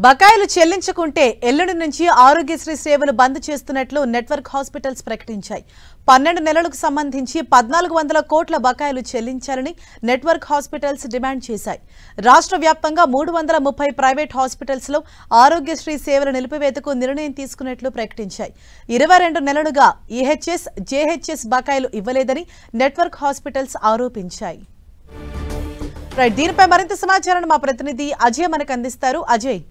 బకాయిలు చెల్లించకుంటే ఎల్లుండి నుంచి ఆరోగ్యశ్రీ సేవలు బంద్ చేస్తున్నట్లు నెట్వర్క్ హాస్పిటల్స్ ప్రకటించాయి. 12 నెలలకు సంబంధించి 1400 కోట్ల బకాయిలు చెల్లించాలని నెట్వర్క్ హాస్పిటల్స్ డిమాండ్ చేశాయి. రాష్ట్ర వ్యాప్తంగా 330 ప్రైవేట్ హాస్పిటల్స్ లో ఆరోగ్యశ్రీ సేవల నిలిపివేతకు నిర్ణయం తీసుకున్నట్లు ప్రకటించాయి. 22 నెలలుగా ఈహెచ్ఎస్, జేహెచ్ఎస్ బకాయిలు ఇవ్వలేదని నెట్వర్క్ హాస్పిటల్స్ ఆరోపించాయి. దీనిపై మరింత సమాచారాన్ని మా ప్రతినిధి అజయ్ మనకు అందిస్తారు. అజయ్,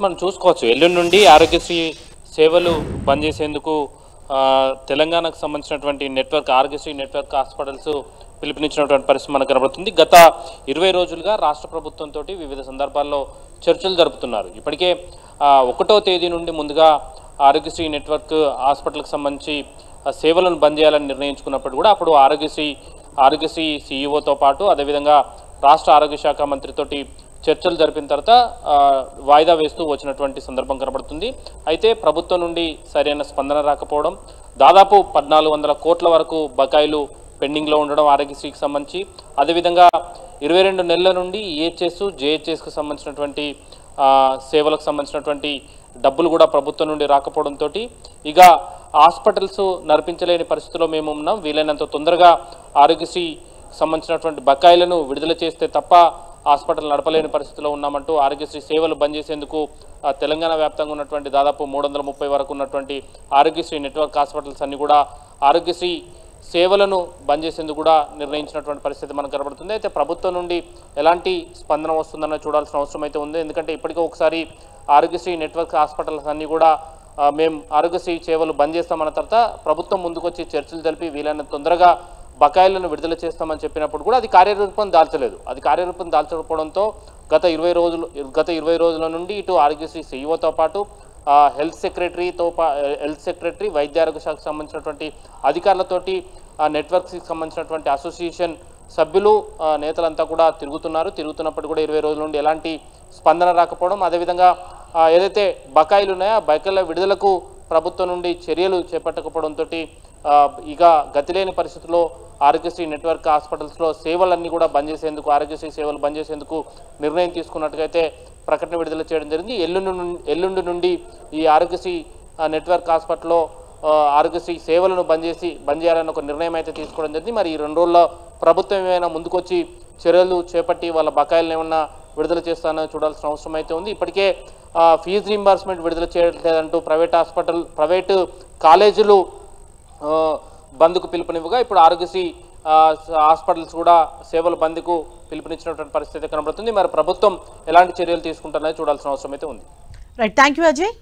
మనం చూసుకోవచ్చు ఎల్లుండి నుండి ఆరోగ్యశ్రీ సేవలు బంద్ చేసేందుకు తెలంగాణకు సంబంధించినటువంటి ఆరోగ్యశ్రీ నెట్వర్క్ హాస్పిటల్స్ పిలుపునిచ్చినటువంటి పరిస్థితి మనకు కనబడుతుంది. గత 20 రోజులుగా రాష్ట్ర ప్రభుత్వంతో వివిధ సందర్భాల్లో చర్చలు జరుపుతున్నారు. ఇప్పటికే 1వ తేదీ నుండి ముందుగా ఆరోగ్యశ్రీ నెట్వర్క్ హాస్పిటల్కి సంబంధించి సేవలను బంద్ చేయాలని నిర్ణయించుకున్నప్పుడు కూడా అప్పుడు ఆరోగ్యశ్రీ సీఈఓతో పాటు అదేవిధంగా రాష్ట్ర ఆరోగ్య శాఖ మంత్రితోటి చర్చలు జరిపిన తర్వాత వాయిదా వేస్తూ వచ్చినటువంటి సందర్భం కనబడుతుంది. అయితే ప్రభుత్వం నుండి సరైన స్పందన రాకపోవడం, దాదాపు 1400 కోట్ల వరకు బకాయిలు పెండింగ్లో ఉండడం ఆరోగ్యశ్రీకి సంబంధించి, అదేవిధంగా 22 నెలల నుండి ఈహెచ్ఎస్, జేహెచ్ఎస్కి సంబంధించినటువంటి సేవలకు సంబంధించినటువంటి డబ్బులు కూడా ప్రభుత్వం నుండి రాకపోవడంతో ఇక హాస్పిటల్స్ నడిపించలేని పరిస్థితిలో మేము ఉన్నాం. వీలైనంత తొందరగా ఆరోగ్యశ్రీ సంబంధించినటువంటి బకాయిలను విడుదల చేస్తే తప్ప హాస్పిటల్ నడపలేని పరిస్థితిలో ఉన్నామంటూ ఆరోగ్యశ్రీ సేవలు బంద్ చేసేందుకు తెలంగాణ వ్యాప్తంగా ఉన్నటువంటి దాదాపు 330 వరకు ఉన్నటువంటి ఆరోగ్యశ్రీ నెట్వర్క్ హాస్పిటల్స్ అన్ని కూడా ఆరోగ్యశ్రీ సేవలను బంద్ చేసేందుకు కూడా నిర్ణయించినటువంటి పరిస్థితి మనకు కనబడుతుంది. అయితే ప్రభుత్వం నుండి ఎలాంటి స్పందన వస్తుందన్న చూడాల్సిన అవసరం అయితే ఉంది. ఎందుకంటే ఇప్పటికే ఒకసారి ఆరోగ్యశ్రీ నెట్వర్క్ హాస్పిటల్స్ అన్ని కూడా మేము ఆరోగ్యశ్రీ సేవలు బంద్ చేస్తామన్న తర్వాత ప్రభుత్వం ముందుకొచ్చి చర్చలు జరిపి వీలైనంత తొందరగా బకాయిలను విడుదల చేస్తామని చెప్పినప్పుడు కూడా అది కార్యరూపం దాల్చలేదు. అది కార్యరూపం దాల్చకపోవడంతో గత 20 రోజుల నుండి ఇటు ఆరోగ్యశ్రీ సీఈఓతో పాటు హెల్త్ సెక్రటరీ, వైద్య ఆరోగ్య శాఖకు సంబంధించినటువంటి అధికారులతోటి నెట్వర్క్స్కి సంబంధించినటువంటి అసోసియేషన్ సభ్యులు, నేతలంతా కూడా తిరుగుతున్నప్పుడు కూడా 20 రోజుల నుండి ఎలాంటి స్పందన రాకపోవడం, అదేవిధంగా ఏదైతే బకాయిలు ఉన్నాయో ఆ బకాయిల విడుదలకు ప్రభుత్వం నుండి చర్యలు చేపట్టకపోవడంతో ఇక గతిలేని పరిస్థితుల్లో ఆరోగ్యశ్రీ నెట్వర్క్ హాస్పిటల్స్లో సేవలన్నీ కూడా బంద్ చేసేందుకు, ఆరోగ్యశ్రీ సేవలు బంద్ చేసేందుకు నిర్ణయం తీసుకున్నట్టుగైతే ప్రకటన విడుదల చేయడం జరిగింది. ఎల్లుండి నుండి ఈ ఆరోగ్యశ్రీ నెట్వర్క్ హాస్పిటల్లో ఆరోగ్యశ్రీ సేవలను బంద్ చేయాలని ఒక నిర్ణయం అయితే తీసుకోవడం జరిగింది. మరి ఈ 2 రోజుల్లో ప్రభుత్వం ఏమైనా ముందుకొచ్చి చర్యలు చేపట్టి వాళ్ళ బకాయిలను ఏమన్నా విడుదల చేస్తానని చూడాల్సిన అవసరం అయితే ఉంది. ఇప్పటికే ఫీజు రీంబర్స్మెంట్ విడుదల చేయట్లేదంటూ ప్రైవేటు కాలేజీలు బంద్కు పిలుపునివ్వగా ఇప్పుడు ఆరోగ్యశ్రీ హాస్పిటల్స్ కూడా సేవల బంద్కు పిలుపునిచ్చినటువంటి పరిస్థితి కనబడుతుంది. మరి ప్రభుత్వం ఎలాంటి చర్యలు తీసుకుంటారనేది చూడాల్సిన అవసరం అయితే ఉంది. Right, thank you Ajay.